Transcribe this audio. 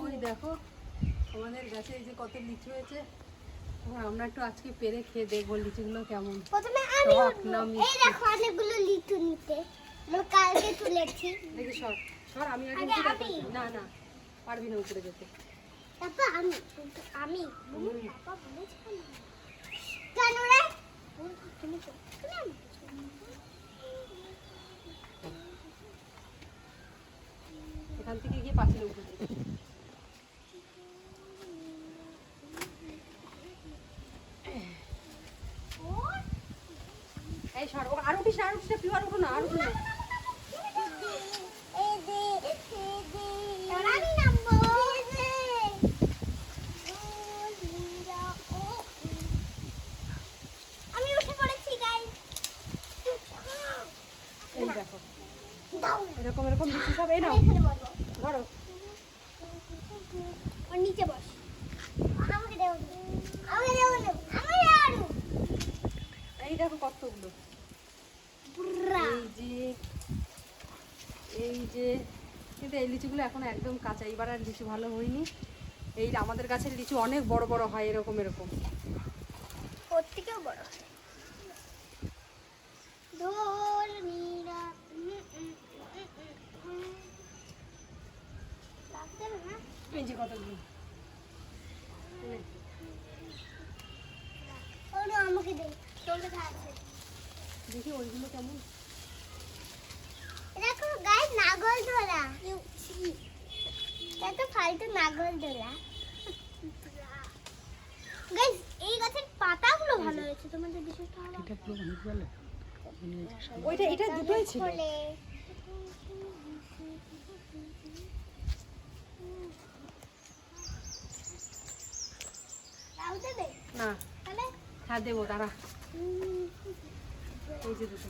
ওই দেখো আমাদের গাছে এই যে কত লিচু হয়েছে। আমরা একটু আজকে পেরে খেয়ে দেখবো লিচুগুলো কেমন। প্রথমে আমি এই দেখো অনেকগুলো লিচু নিতে আমি কালকে তুলেছি। দেখি সর সর, আমি আগে না না পারবি না উপরে যেতে। তারপর আমি পাপা বলেছে কেন রে তুমি এখান থেকে গিয়ে পাঁচিলে উঠে যাবে। এই সর, আর উঠিস না, পিওর উঠো না, আর উঠো না। আমি উঠে পড়েছি গাইস। এই দেখো এরকম এরকম লিচু সব এই নাও ধরো। ওর নিচে বস। আমাকে দাও এই দেখো কতগুলো। এই যে কিন্তু এই লিচুগুলো এখন একদম কাঁচা, এবার আর লিচু ভালো হয়নি। এই আমাদের গাছের লিচু অনেক বড় বড় হয় এরকম এরকম। ওর থেকেও বড় হয়। দোল নীরা লাগবে না। এই যে কতগুলো। ওটা আমাকে দে, তোর কাছে আছে। দেখি ওইগুলো কেমন। দেখো গাইস নাগল ধরা। এত ফালতু নাগল ধরা। গাইস এই গাছের পাতাগুলো ভালো হয়েছে, তোমাদের বিষয়টা ভালো। এটা পুরো অনেক ভালো। ওইটা এটা দুটোই ছিল। দাও দেবে না তাহলে হ্যাঁ দেবো, দাঁড়া। এই যে দুটো